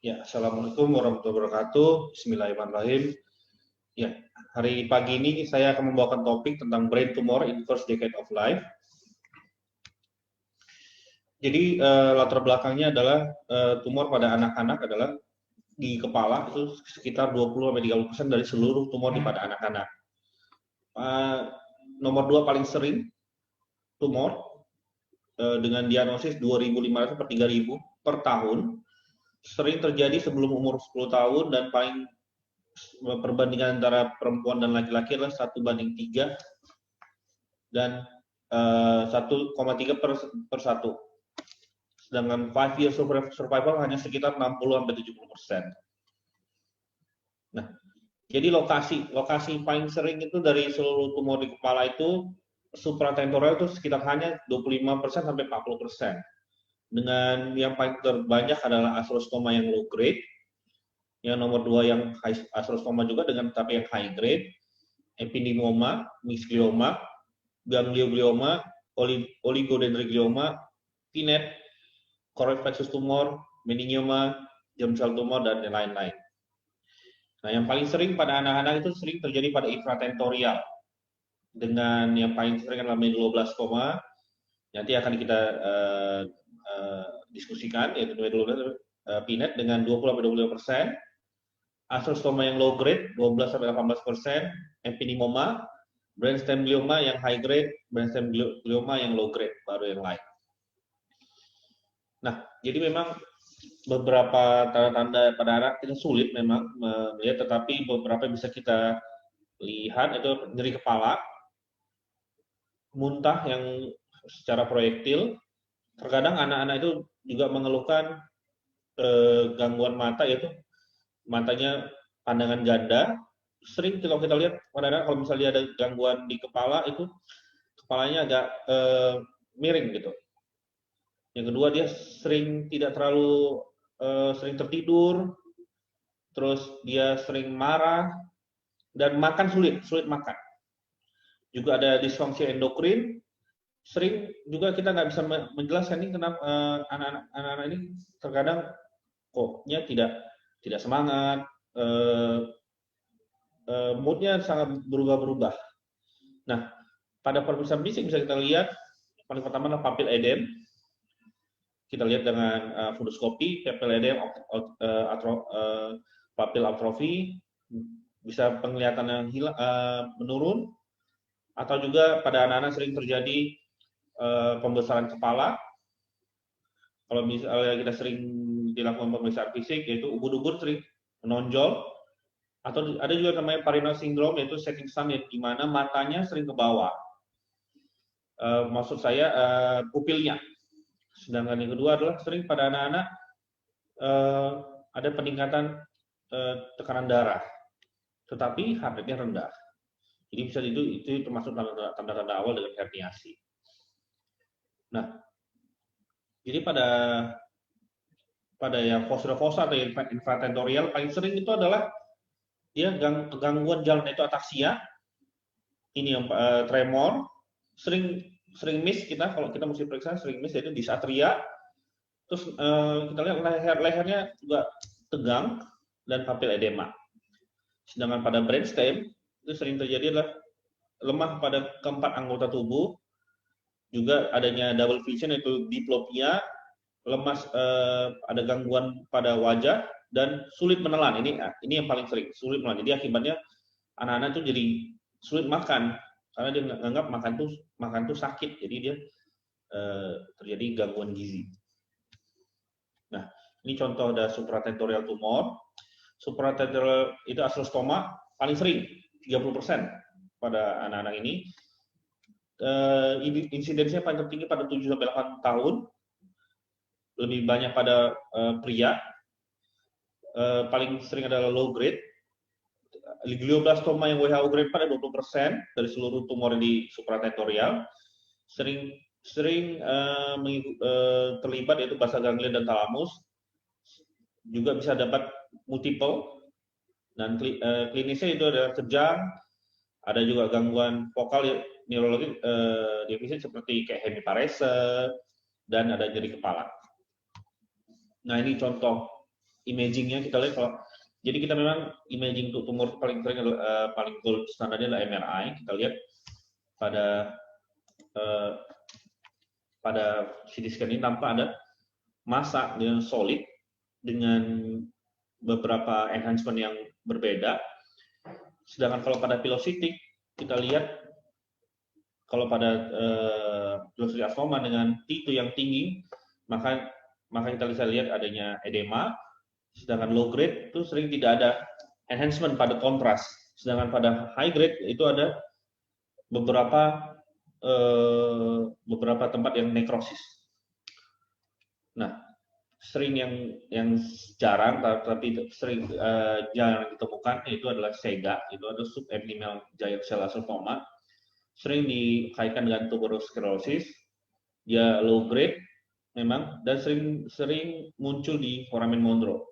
Ya, Assalamualaikum warahmatullahi wabarakatuh. Bismillahirrahmanirrahim. Ya, hari pagi ini saya akan membawakan topik tentang brain tumor in first decade of life. Jadi latar belakangnya adalah tumor pada anak-anak adalah di kepala itu sekitar 20-30% dari seluruh tumor di pada anak-anak. Nomor 2 paling sering tumor dengan diagnosis 2.500 per 3.000 per tahun. Sering terjadi sebelum umur 10 tahun dan paling perbandingan antara perempuan dan laki-laki adalah 1:3 dan 1,3 per 1. Sedangkan 5 year survival hanya sekitar 60-70%. Nah, jadi lokasi paling sering itu dari seluruh tumor di kepala itu supratemporal itu sekitar hanya 25% sampai 40%. Dengan yang paling terbanyak adalah astrostoma yang low grade, yang nomor 2 yang astrostoma juga dengan tapi yang high grade, epidemioma, misglioma, ganglioglioma, oligodendroglioma, pinet, choroid plexus tumor, meningioma, germ cell tumor, dan lain-lain. Nah, yang paling sering pada anak-anak itu sering terjadi pada infratentorial, dengan yang paling sering adalah medulloblastoma. Nanti akan kita diskusikan, yaitu medulloblastoma pinet dengan 20-25%, astrostoma yang low grade 12-18%, epidemioma, brainstem glioma yang high grade, brainstem glioma yang low grade, baru yang lain. Nah, jadi memang beberapa tanda-tanda pada anak itu sulit memang melihat, tetapi beberapa bisa kita lihat itu nyeri kepala, muntah yang secara proyektil. Terkadang anak-anak itu juga mengeluhkan gangguan mata, yaitu matanya pandangan ganda. Sering kalau kita lihat pada anak kalau misalnya ada gangguan di kepala itu kepalanya agak miring gitu. Yang kedua, dia sering tidak terlalu sering tertidur, terus dia sering marah dan makan sulit makan. Juga ada disfungsi endokrin. Sering juga kita nggak bisa menjelaskan ini kenapa anak-anak ini terkadang koknya tidak semangat, moodnya sangat berubah-berubah. Nah, pada pemeriksaan fisik bisa kita lihat paling pertama adalah papil edem. Kita lihat dengan fundoskopi, papil edem, papil atrofi, bisa penglihatan yang menurun, atau juga pada anak-anak sering terjadi pembesaran kepala. Kalau misalnya kita sering dilakukan pemeriksaan fisik, yaitu ubun-ubun sering menonjol, atau ada juga namanya Parinaud syndrome, yaitu setting sun di mana matanya sering ke bawah. Maksud saya pupilnya. Sedangkan yang kedua adalah sering pada anak-anak ada peningkatan tekanan darah, tetapi heart rate-nya rendah. Jadi bisa itu termasuk tanda-tanda awal dengan herniasi. Nah, jadi pada yang fossa atau infratentorial paling sering itu adalah dia gangguan jalan, yaitu ataksia. Ini yang tremor, sering miss kita kalau kita mesti periksa, sering miss yaitu dysarthria. Terus kita lihat lehernya juga tegang dan papil edema. Sedangkan pada brainstem itu sering terjadi adalah lemah pada keempat anggota tubuh, juga adanya double vision yaitu diplopia, lemas, ada gangguan pada wajah dan sulit menelan. Ini yang paling sering, sulit menelan. Jadi akibatnya anak-anak itu jadi sulit makan karena dia menganggap makan tuh sakit. Jadi dia terjadi gangguan gizi. Nah, ini contoh ada supratentorial tumor. Supratentorial itu astrostoma paling sering 30% pada anak-anak ini. Insidensinya paling tertinggi pada 7-8 tahun, lebih banyak pada pria. Paling sering adalah low grade. Glioblastoma yang WHO grade pada 20% dari seluruh tumor di supratentorial. Sering terlibat yaitu basa ganglia dan talamus. Juga bisa dapat multiple, dan klinisnya itu adalah kejang, ada juga gangguan vokal neurologi defisit seperti kayak hemiparese dan ada nyeri kepala. Nah, ini contoh imagingnya kita lihat kalau jadi kita memang imaging untuk tumor paling sering adalah paling gold standarnya adalah MRI. Kita lihat pada uh, pada CT scan ini tampak ada massa dengan solid dengan beberapa enhancement yang berbeda. Sedangkan kalau pada pilositik kita lihat kalau pada pilositik astroma dengan T2 yang tinggi maka kita bisa lihat adanya edema. Sedangkan low grade itu sering tidak ada enhancement pada kontras. Sedangkan pada high grade itu ada beberapa tempat yang nekrosis. Nah, sering yang jarang tapi sering jarang ditemukan itu adalah SEGA, itu ada subepithelial giant cell sarcoma. Sering dikaitkan dengan tuberculosis. Dia low grade memang dan sering muncul di foramen Monro.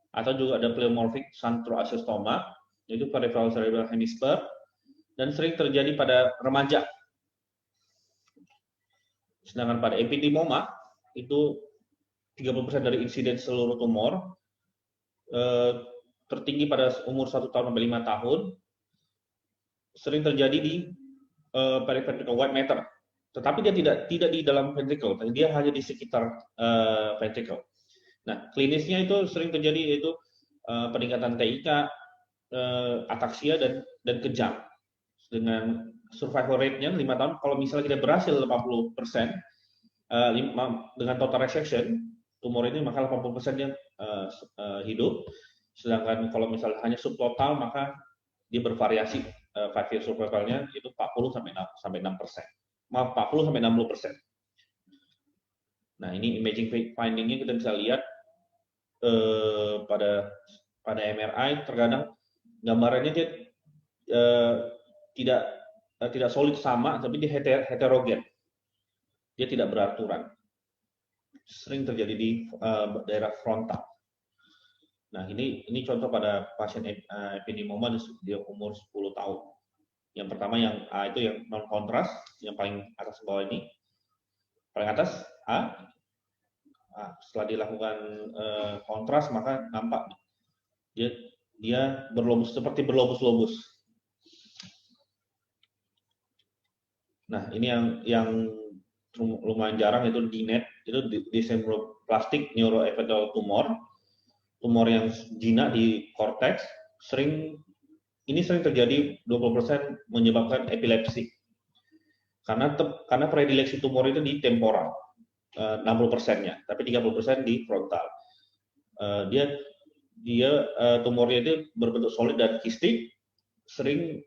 Atau juga ada pleomorphic centroaciostoma, yaitu peripheral cerebral hemisphere, dan sering terjadi pada remaja. Sedangkan pada epidemoma, itu 30% dari insiden seluruh tumor, tertinggi pada umur 1 tahun sampai 5 tahun, sering terjadi di periventricle white matter. Tetapi dia tidak di dalam ventricle, dia hanya di sekitar ventricle. Nah, klinisnya itu sering terjadi yaitu peningkatan TIK, ataksia dan kejang. Dengan survival rate-nya 5 tahun, kalau misalnya kita berhasil 80%, dengan total resection, tumor ini maka 80%-nya hidup. Sedangkan kalau misalnya hanya subtotal, maka dia bervariasi 5-year survival-nya itu 40 sampai 6%. Maaf, 40 sampai 60%. Nah, ini imaging finding-nya kita bisa lihat pada MRI terkadang gambarannya dia tidak solid sama, tapi dia heterogen. Dia tidak beraturan. Sering terjadi di daerah frontal. Nah, ini contoh pada pasien epidemoma di umur 10 tahun. Yang pertama yang A itu yang non kontras, yang paling atas bawah ini. Paling atas A. Nah, setelah dilakukan kontras maka nampak dia berlobus seperti berlobus-lobus. Nah, ini yang lumayan jarang itu DNET, itu desembroplastic neuroepithelial tumor yang jinak di korteks, sering terjadi 20% menyebabkan epilepsi. Karena predileksi tumor itu di temporal. 60%-nya, tapi 30% di frontal. Dia tumornya itu berbentuk solid dan kistik, sering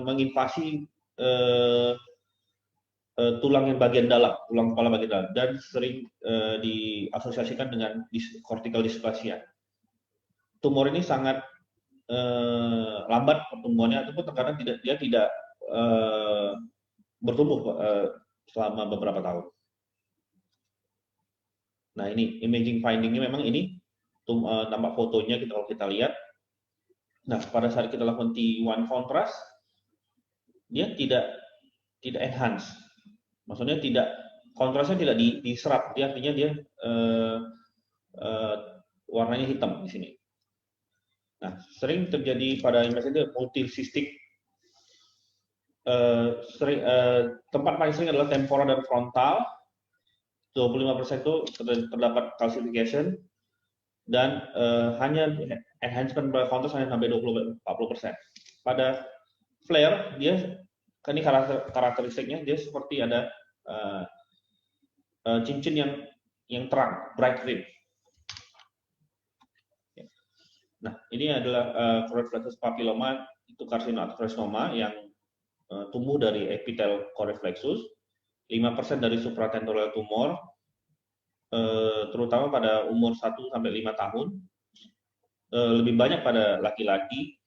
menginvasi tulang yang bagian dalam, tulang kepala bagian dalam, dan sering diasosiasikan dengan cortical dysplasia. Tumor ini sangat lambat pertumbuhannya, ataupun terkadang dia tidak bertumbuh selama beberapa tahun. Nah, ini imaging finding-nya memang ini tampak fotonya kalau kita lihat. Nah, pada saat kita lakukan T1 kontras, dia tidak enhance. Maksudnya kontrasnya tidak diserap. Dia artinya dia warnanya hitam di sini. Nah, sering terjadi pada image itu multisistik. Tempat paling sering adalah temporal dan frontal. 25% itu terdapat calcification dan hanya enhancement pada kontras hanya sampai 20-40%. Pada flare dia ini karakteristiknya dia seperti ada cincin yang terang, bright rim. Nah, ini adalah choroid plexus papilloma, itu carcinoma yang tumbuh dari epitel choroid plexus. 5% dari supratentorial tumor, terutama pada umur 1 sampai 5 tahun, lebih banyak pada laki-laki.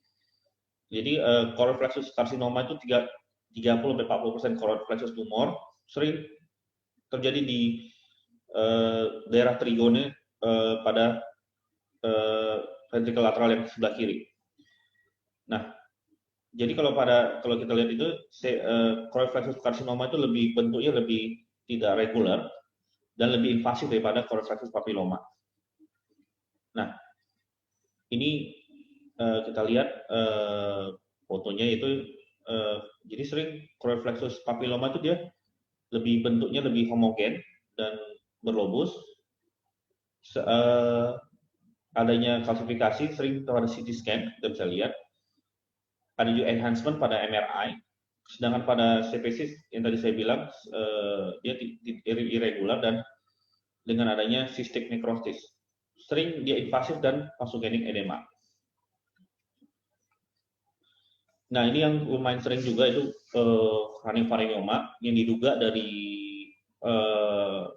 Jadi choroid plexus carcinoma itu 30-40% choroid plexus tumor sering terjadi di daerah trigone pada ventricle lateral yang sebelah kiri. Nah, jadi kalau kita lihat itu choroid plexus carcinoma itu bentuknya lebih tidak reguler dan lebih invasif daripada choroid plexus papilloma. ini kita lihat fotonya itu, jadi sering chorioplexus papilloma itu dia bentuknya lebih homogen dan berlobus. Adanya kalsifikasi sering pada CT scan, kita bisa lihat. Ada juga enhancement pada MRI. Sedangkan pada CPC yang tadi saya bilang, dia irregular dan dengan adanya cystic necrosis. Sering dia invasif dan vasogenik edema. Nah, ini yang lumayan sering juga itu craniofaryngoma yang diduga dari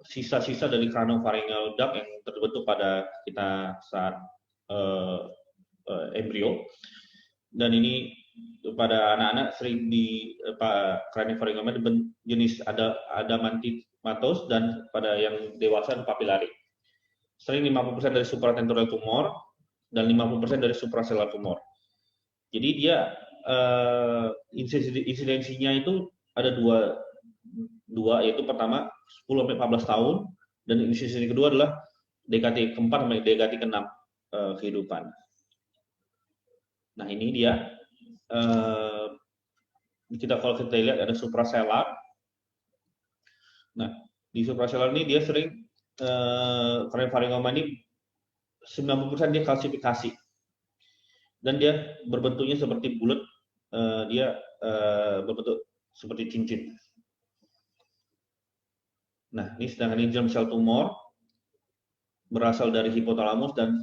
sisa-sisa dari craniofaryngal duct yang terbentuk pada kita saat embrio. Dan ini pada anak-anak sering di craniofaryngoma jenis adamantimatos dan pada yang dewasa papillary. Sering 50% dari supratentorial tumor dan 50% dari suprasellar tumor. Jadi dia insidensinya itu ada dua, yaitu pertama 10-14 tahun, dan insidensi kedua adalah dekade keempat sampai dekade keenam kehidupan. Nah, ini dia kalau kita lihat ada suprasellar. Nah, di suprasellar ini dia sering craniofaryngoma ini 90% dia kalsifikasi dan dia berbentuknya seperti bulat, dia berbentuk seperti cincin. Nah, ini sedangkan ini germ cell tumor berasal dari hipotalamus dan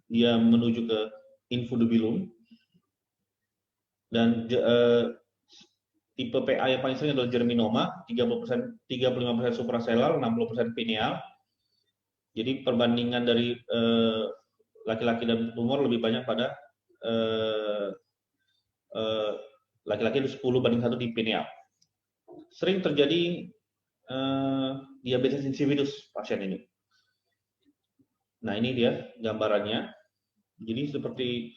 dia menuju ke infundibulum. Dan tipe PA yang paling sering adalah germinoma, 35% suprasellar, 60% pineal. Jadi perbandingan dari laki-laki dan tumor lebih banyak pada laki-laki itu 10:1 di pineal. Sering terjadi diabetes insipidus pasien ini. Nah, ini dia gambarannya. Jadi seperti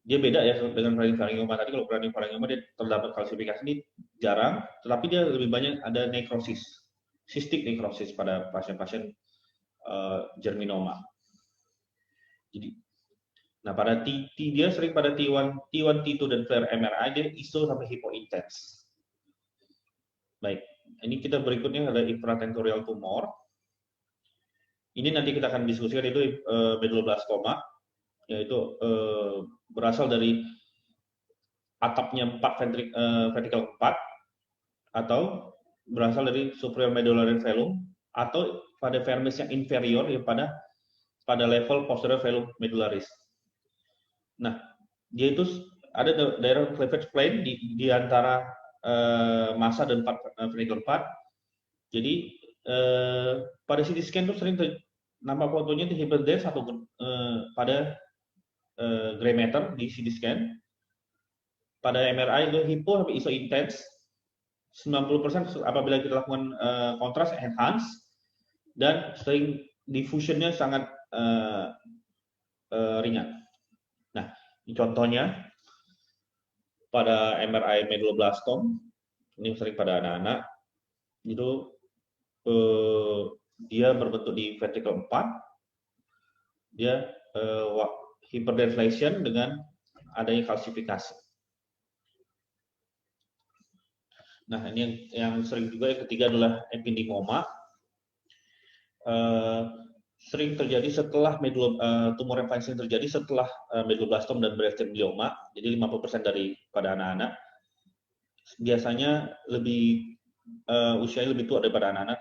dia beda ya dengan craniofaryngoma tadi. Kalau craniofaryngoma dia terdapat kalsifikasi ini jarang, tetapi dia lebih banyak ada nekrosis, cystic necrosis pada pasien-pasien germinoma. Jadi, nah pada dia sering pada T1, T2 dan flare MRI dia iso sampai hipointens. Baik, ini kita berikutnya ada infratentorial tumor. Ini nanti kita akan diskusikan itu medulloblastoma, yaitu berasal dari atapnya ventricle 4 atau berasal dari superior medullary velum atau pada vermis yang inferior yang pada level posterior velum medullaris. Nah, dia itu ada daerah cleavage plane di antara massa dan ventricle 4. Jadi pada CT scan itu sering nampak fotonya di hyperdense atau pada gray matter di CT scan. Pada MRI itu hipo sampai iso intense, 90% apabila kita lakukan kontras enhance, dan sering diffusionnya sangat ringan. Nah, ini contohnya pada MRI medulloblastoma, ini sering pada anak-anak, itu dia berbentuk di ventricle 4, dia hyperdenslation dengan adanya kalsifikasi. Nah, ini yang sering juga yang ketiga adalah epidemoma. Sering terjadi setelah tumor yang paling sering terjadi setelah medulloblastoma dan brainstem glioma. Jadi 50% pada anak-anak. Biasanya usianya lebih tua daripada anak-anak.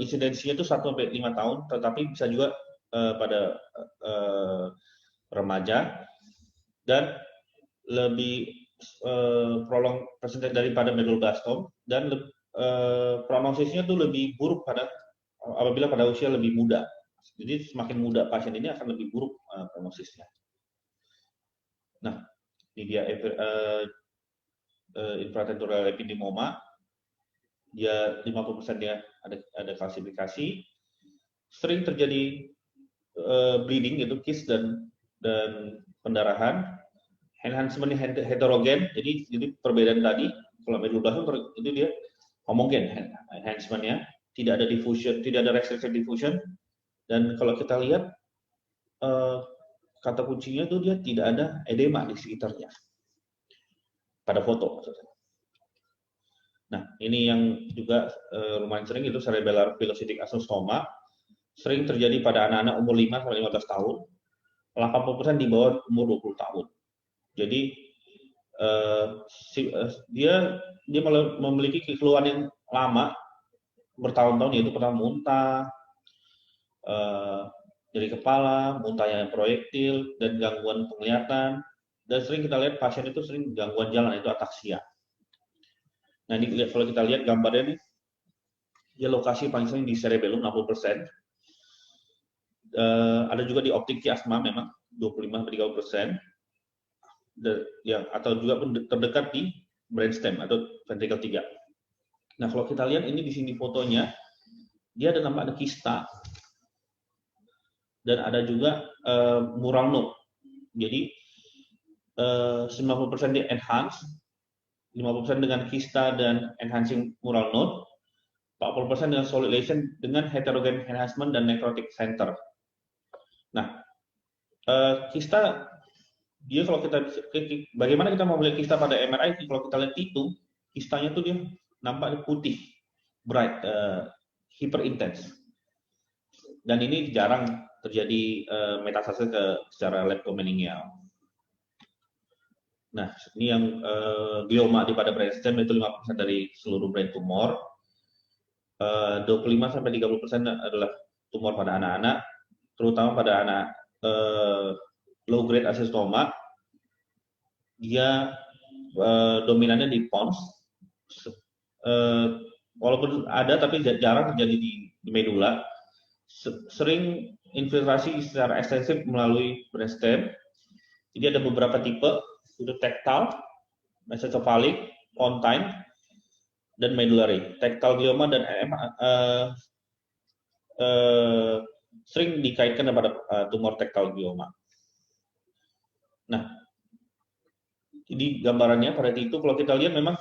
Insidensinya itu 1-5 tahun, tetapi bisa juga pada remaja dan lebih prolong presentasi daripada medulloblastoma, dan prognosisnya tuh lebih buruk apabila pada usia lebih muda. Jadi semakin muda pasien ini akan lebih buruk prognosisnya. Nah, ini dia infratentorial epidemoma. Dia 50% dia ada kalsifikasi. Sering terjadi bleeding, itu kiss dan pendarahan. Enhancement heterogen, jadi perbedaan tadi kalau medulloblastoma itu dia homogen enhancementnya, tidak ada diffusion, tidak ada restriction diffusion. Dan kalau kita lihat kata kuncinya tuh dia tidak ada edema di sekitarnya pada foto maksudnya. Nah, ini yang juga lumayan sering itu cerebellar velocitic aciostoma, sering terjadi pada anak-anak umur 5 sampai 15 tahun, 80% di bawah umur 20 tahun. Jadi dia memiliki keluhan yang lama bertahun-tahun, yaitu pertama muntah, nyeri kepala, muntah yang proyektil, dan gangguan penglihatan. Dan sering kita lihat pasien itu sering gangguan jalan, itu ataksia. Nah, ini kalau kita lihat gambarnya nih, dia lokasi paling sering di cerebellum 60%. Ada juga di optik kiasma memang 25-30%. Atau juga terdekat di brainstem atau ventricle 3. Nah, kalau kita lihat ini di sini fotonya, dia ada nampak ada kista dan ada juga mural node. Jadi 90% di enhance, 50% dengan kista dan enhancing mural node, 40% dengan solid lesion dengan heterogen enhancement dan necrotic center. Nah, kista dia kalau kita bagaimana kita mau melihat kista pada MRI, kalau kita lihat itu kistanya tuh dia nampak putih, bright, hyper intense. Dan ini jarang terjadi metastase secara leptomeningeal. Nah, ini yang glioma di pada brainstem itu 5% dari seluruh brain tumor. 25-30% adalah tumor pada anak-anak, terutama pada anak low grade aciostoma. Dia dominannya di pons. Walaupun ada tapi jarang terjadi di medula. Sering infiltrasi secara ekstensif melalui brainstem. Jadi ada beberapa tipe, itu tactile, mesencephalic, pontine, dan medullary. Tactile glioma dan sering dikaitkan pada tumor tactile glioma. Nah, jadi gambarannya pada itu kalau kita lihat memang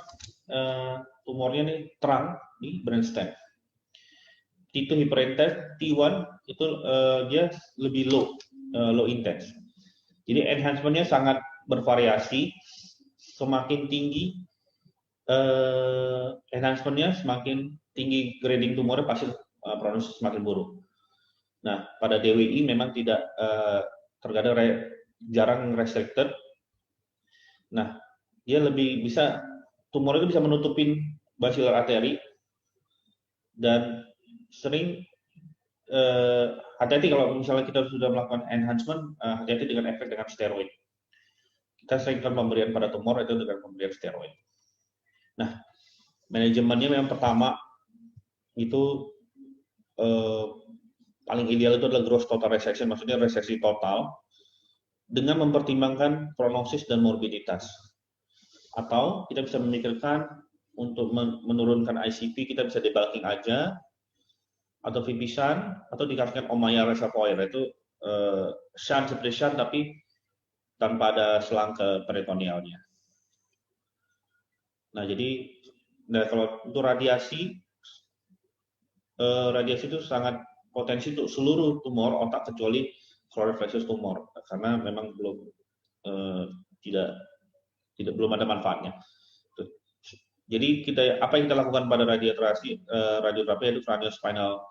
tumornya nih terang di brainstem. T2 hyperintense, T1 itu dia lebih low intense. Jadi enhancementnya sangat bervariasi, semakin tinggi enhancementnya, semakin tinggi grading tumornya pasti prognosis semakin buruk. Nah, pada DWI memang tidak terkadang jarang restricted. Nah, dia lebih bisa, tumor itu bisa menutupin basilar arteri dan sering hati-hati kalau misalnya kita sudah melakukan enhancement, hati-hati dengan efek dengan steroid. Kita seringkan pemberian pada tumor itu dengan pemberian steroid. Nah, manajemennya memang pertama itu paling ideal itu adalah gross total resection, maksudnya reseksi total dengan mempertimbangkan prognosis dan morbiditas. Atau kita bisa memikirkan untuk menurunkan ICP, kita bisa debulking aja, atau VP-shunt, atau dikasihkan Ommaya reservoir, itu shunt seperti shunt tapi tanpa ada selang ke peritonealnya. Nah, jadi kalau untuk radiasi itu sangat potensi untuk seluruh tumor otak kecuali choroid plexus tumor, karena memang belum belum ada manfaatnya. Jadi apa yang kita lakukan pada radioterapi yaitu craniospinal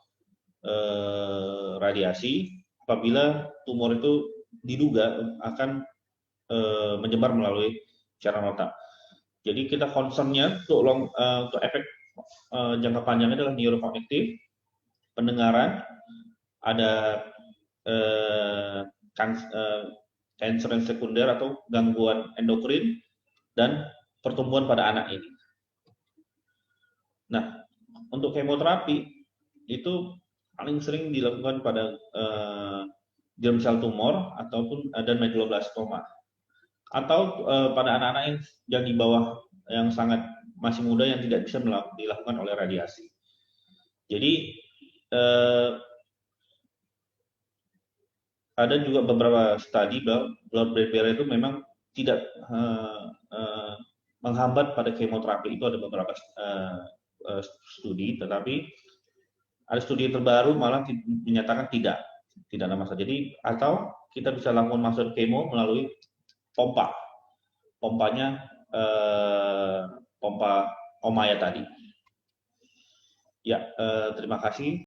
radiasi apabila tumor itu diduga akan menyebar melalui cairan otak. Jadi kita concernnya untuk efek jangka panjangnya adalah neurokognitif, pendengaran, ada cancer yang sekunder atau gangguan endokrin, dan pertumbuhan pada anak ini. Nah, untuk kemoterapi itu paling sering dilakukan pada germ cell tumor ataupun dan medulloblastoma, atau pada anak-anak yang di bawah yang sangat masih muda yang tidak bisa dilakukan oleh radiasi. Jadi ada juga beberapa studi bahwa blood-brain barrier itu memang tidak menghambat pada kemoterapi. Itu ada beberapa studi, tetapi ada studi terbaru malah menyatakan tidak ada masalah. Jadi atau kita bisa lakukan masuk kemo melalui pompa. Pompanya pompa Omaya tadi. Ya, terima kasih.